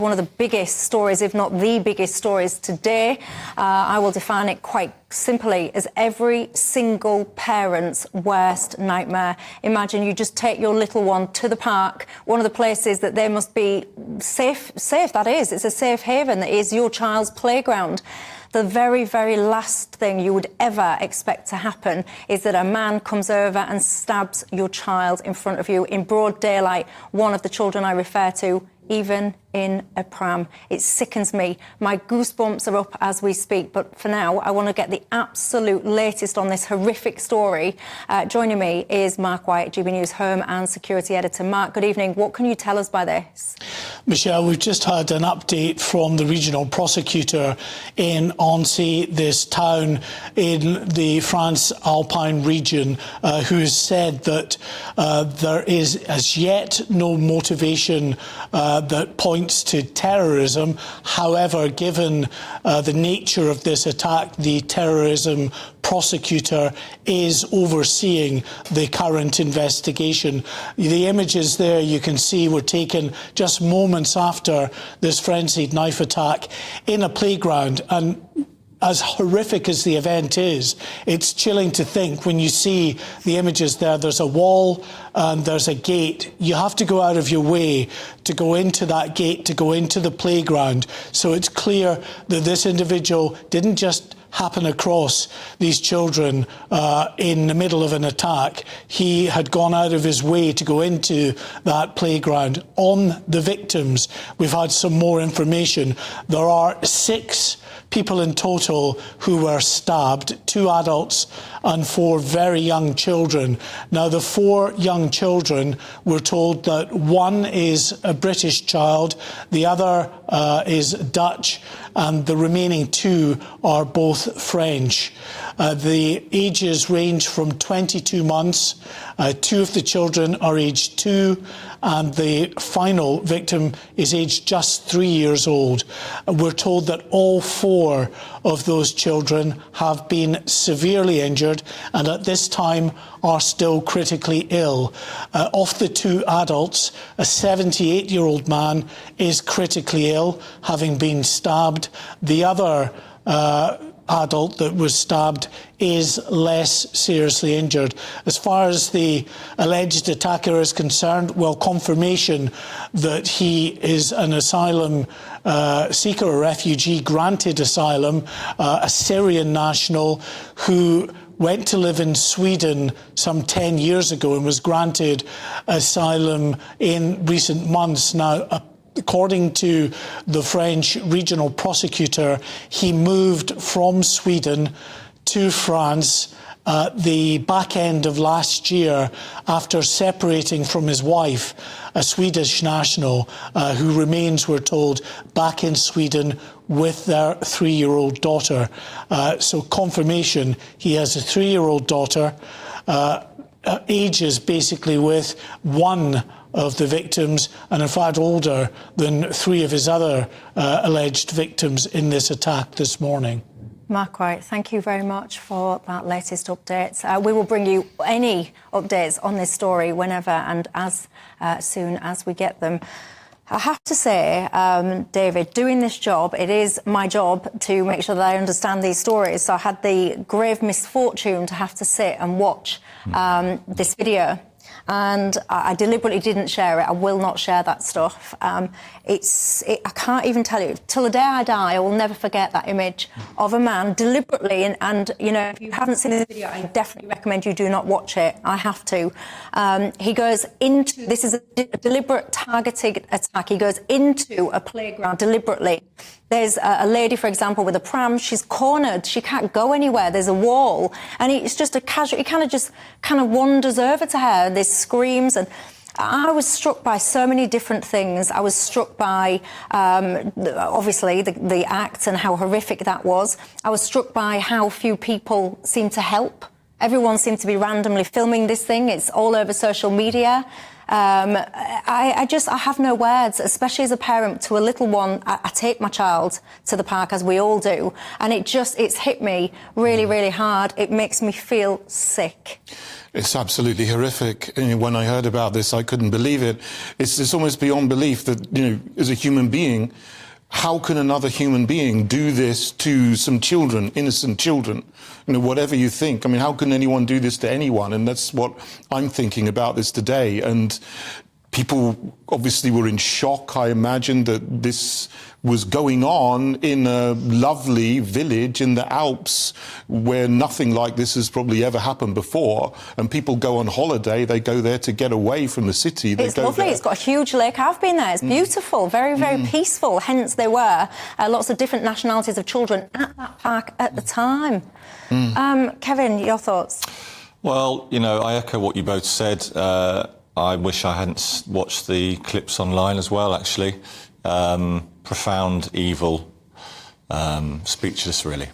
One of the biggest stories, if not the biggest stories today. I will define it quite simply as every single parent's worst nightmare. Imagine you just take your little one to the park, one of the places that they must be safe, that is. It's a safe haven, that is your child's playground. The very, very last thing you would ever expect to happen is that a man comes over and stabs your child in front of you in broad daylight. One of the children I refer to, even in a pram. It sickens me. My goosebumps are up as we speak. But for now, I want to get the absolute latest on this horrific story. Joining me is Mark White, GB News Home and Security Editor. Mark, good evening. What can you tell us by this? Michelle, we've just had an update from the regional prosecutor in Annecy, this town in the France Alpine region, who has said that there is as yet no motivation that points to terrorism. However, given the nature of this attack, the terrorism prosecutor is overseeing the current investigation. The images there you can see were taken just moments after this frenzied knife attack in a playground. And as horrific as the event is, it's chilling to think when you see the images there. There's a wall and there's a gate. You have to go out of your way to go into that gate, to go into the playground. So it's clear that this individual didn't just happen across these children in the middle of an attack. He had gone out of his way to go into that playground. On the victims, we've had some more information. There are 6 people in total who were stabbed, 2 adults and 4 very young children. Now, the 4 young children, we're told that one is a British child, the other is Dutch, and the remaining 2 are both French. The ages range from 22 months. 2 of the children are aged 2, and the final victim is aged just 3 years old. We're told that all 4 of those children have been severely injured and at this time are still critically ill. Of the 2 adults, a 78-year-old man is critically ill, having been stabbed. The other adult that was stabbed is less seriously injured. As far as the alleged attacker is concerned, well, confirmation that he is an asylum seeker, a refugee granted asylum, a Syrian national who went to live in Sweden some 10 years ago and was granted asylum in recent months. Now, according to the French regional prosecutor, he moved from Sweden to France at the back end of last year after separating from his wife, a Swedish national who remains, we're told, back in Sweden with their 3-year-old daughter. So confirmation, he has a 3-year-old daughter, ages basically with one of the victims, and in fact older than 3 of his other alleged victims in this attack this morning. Mark White, thank you very much for that latest update. We will bring you any updates on this story whenever and as soon as we get them. I have to say, David, doing this job, it is my job to make sure that I understand these stories. So I had the grave misfortune to have to sit and watch this video. And I deliberately didn't share it. I will not share that stuff. I can't even tell you. Till the day I die, I will never forget that image of a man deliberately. And you know, if you haven't seen this video, I definitely recommend you do not watch it. I have to. He goes into, this is a deliberate targeted attack. He goes into a playground deliberately. There's a lady, for example, with a pram. She's cornered. She can't go anywhere. There's a wall. And it's just a casual, he kind of wanders over to her. There's screams. And I was struck by so many different things. I was struck by, obviously, the act and how horrific that was. I was struck by how few people seemed to help. Everyone seemed to be randomly filming this thing. It's all over social media. I have no words, especially as a parent to a little one. I take my child to the park, as we all do, and it's hit me really, really hard. It makes me feel sick. It's absolutely horrific. And when I heard about this, I couldn't believe it. It's almost beyond belief that, as a human being, how can another human being do this to some children, innocent children? Whatever you think. I mean, how can anyone do this to anyone? And that's what I'm thinking about this today. And people obviously were in shock. I imagine that this was going on in a lovely village in the Alps where nothing like this has probably ever happened before. And people go on holiday, they go there to get away from the city. It's lovely, it's got a huge lake. I've been there, it's beautiful, very, very peaceful. Hence there were lots of different nationalities of children at that park at the time. Kevin, your thoughts? Well, I echo what you both said. I wish I hadn't watched the clips online as well, actually. Profound evil, speechless, really.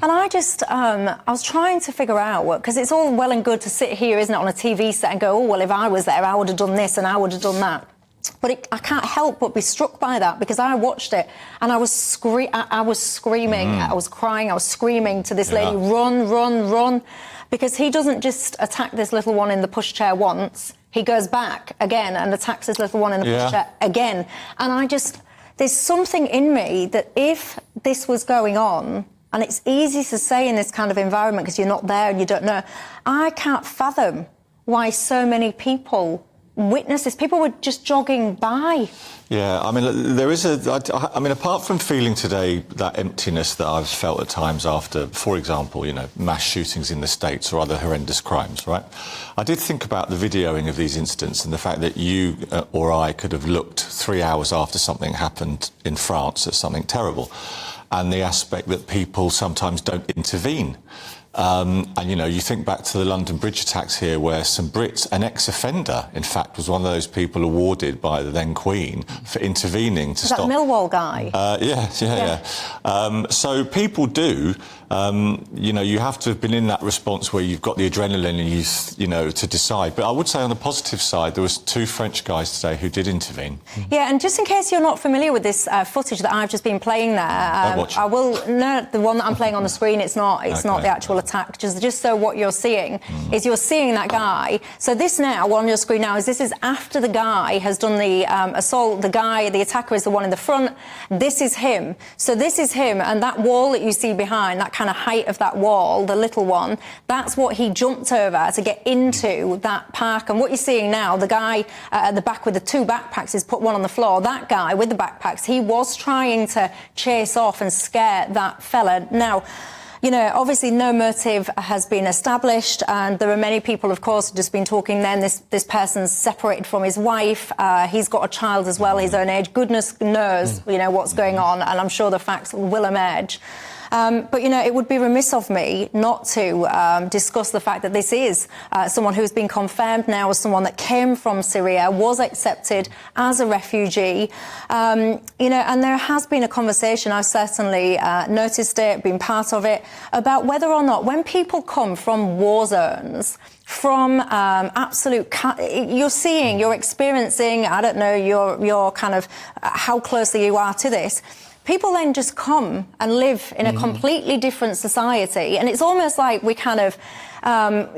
And I was trying to figure out because it's all well and good to sit here, isn't it, on a TV set and go, oh, well, if I was there, I would have done this and I would have done that. But I can't help but be struck by that because I watched it and I was screaming, I was crying, I was screaming to this lady, run, run, run. Because he doesn't just attack this little one in the pushchair once, he goes back again and attacks this little one in the pushchair again. And there's something in me that if this was going on, and it's easy to say in this kind of environment because you're not there and you don't know, I can't fathom why so many people witness this. People were just jogging by. Yeah, I mean, there is apart from feeling today that emptiness that I've felt at times after, for example, mass shootings in the States or other horrendous crimes, right? I did think about the videoing of these incidents and the fact that you or I could have looked 3 hours after something happened in France at something terrible, and the aspect that people sometimes don't intervene. And, you think back to the London Bridge attacks here where some Brits, an ex-offender, in fact, was one of those people awarded by the then Queen for intervening to stop... That Millwall guy? Yeah. So people do... you have to have been in that response where you've got the adrenaline and to decide. But I would say on the positive side, there was 2 French guys today who did intervene. Yeah, and just in case you're not familiar with this footage that I've just been playing there, I will... No, the one that I'm playing on the screen, it's not the actual attack. Just so what you're seeing is you're seeing that guy. So this now, on your screen now, this is after the guy has done the assault. The attacker is the one in the front. This is him. So this is him, and that wall that you see behind, that kind of height of that wall, the little one, that's what he jumped over to get into that park. And what you're seeing now, the guy at the back with the 2 backpacks, he's put one on the floor. That guy with the backpacks, he was trying to chase off and scare that fella. Now, obviously no motive has been established, and there are many people, of course, who've just been talking then. This person's separated from his wife. He's got a child as well, his own age. Goodness knows, what's going on, and I'm sure the facts will emerge. But, it would be remiss of me not to discuss the fact that this is someone who's been confirmed now as someone that came from Syria, was accepted as a refugee. And there has been a conversation, I've certainly noticed it, been part of it, about whether or not when people come from war zones, from you're experiencing, I don't know, your kind of how closely you are to this. People then just come and live in a completely different society. And it's almost like we kind of,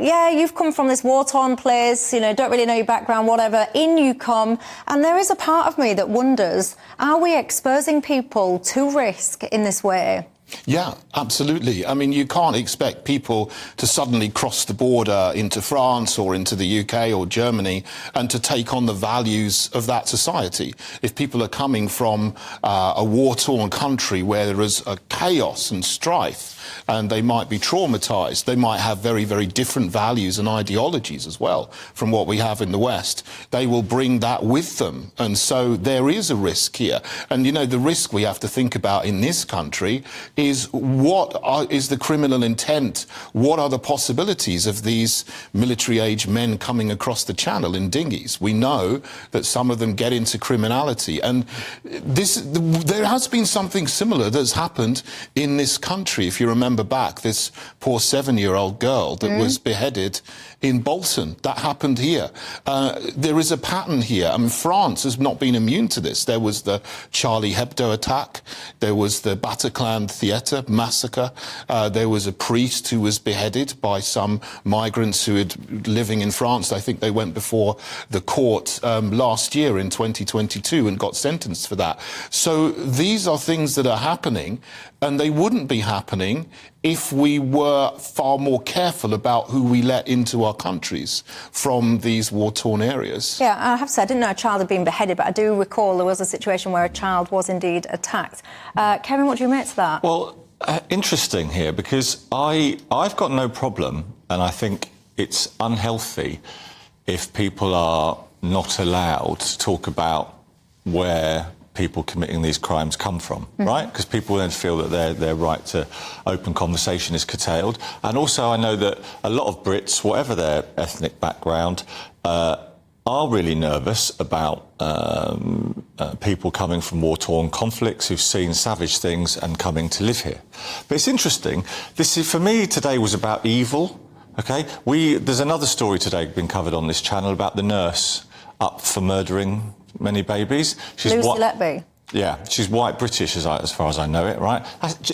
you've come from this war-torn place, don't really know your background, whatever. In you come. And there is a part of me that wonders, are we exposing people to risk in this way? Yeah, absolutely. I mean, you can't expect people to suddenly cross the border into France or into the UK or Germany and to take on the values of that society. If people are coming from a war-torn country where there is a chaos and strife, and they might be traumatized, they might have very, very different values and ideologies as well from what we have in the West, they will bring that with them. And so there is a risk here. And, the risk we have to think about in this country is is the criminal intent? What are the possibilities of these military-age men coming across the channel in dinghies? We know that some of them get into criminality, and there has been something similar that's happened in this country. If you remember back, this poor 7-year-old girl that was beheaded in Bolton, that happened here. There is a pattern here. I mean, France has not been immune to this. There was the Charlie Hebdo attack. There was the Bataclan Theatre massacre. There was a priest who was beheaded by some migrants who had living in France. I think they went before the court last year in 2022 and got sentenced for that. So these are things that are happening, and they wouldn't be happening if we were far more careful about who we let into our countries from these war-torn areas. Yeah, I have to say, I didn't know a child had been beheaded, but I do recall there was a situation where a child was indeed attacked. Kevin, what do you make to that? Well, interesting here, because I've got no problem, and I think it's unhealthy if people are not allowed to talk about where people committing these crimes come from, right? Because people then feel that their right to open conversation is curtailed. And also I know that a lot of Brits, whatever their ethnic background, are really nervous about people coming from war-torn conflicts who've seen savage things and coming to live here. But it's interesting. For me, today was about evil, OK? There's another story today being covered on this channel about the nurse up for murdering many babies. Lucy Letby. Yeah, she's white British, as far as I know it, right?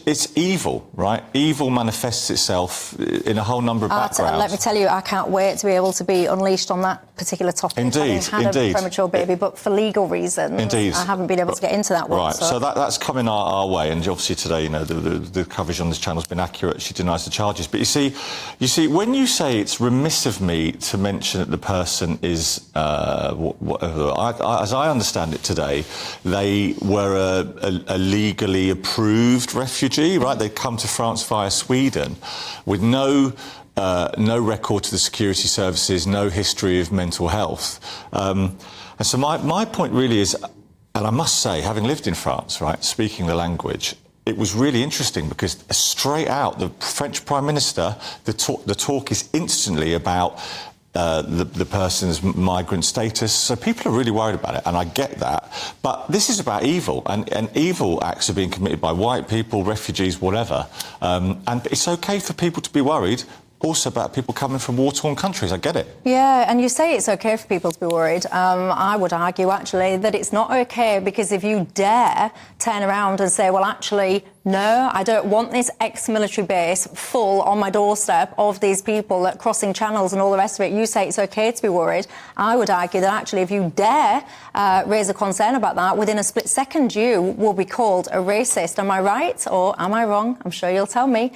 It's evil, right? Evil manifests itself in a whole number of backgrounds. Let me tell you, I can't wait to be able to be unleashed on that particular topic. Indeed, having had a premature baby, but for legal reasons, I haven't been able to get into that one. Right, so that's coming our way, and obviously today, you know, the coverage on this channel has been accurate. She denies the charges, but you see, when you say it's remiss of me to mention that the person is, as I understand it today, they were a legally approved refugee, right? They'd come to France via Sweden with no record to the security services, no history of mental health. And so my point really is, and I must say, having lived in France, right, speaking the language, it was really interesting because straight out, the French Prime Minister, the talk is instantly about the person's migrant status. So people are really worried about it, and I get that. But this is about evil, and evil acts are being committed by white people, refugees, whatever. And it's OK for people to be worried also about people coming from war-torn countries. I get it. Yeah, and you say it's OK for people to be worried. I would argue, actually, that it's not OK, because if you dare turn around and say, well, actually, no, I don't want this ex-military base full on my doorstep of these people that crossing channels and all the rest of it. You say it's OK to be worried. I would argue that actually if you dare raise a concern about that, within a split second you will be called a racist. Am I right or am I wrong? I'm sure you'll tell me.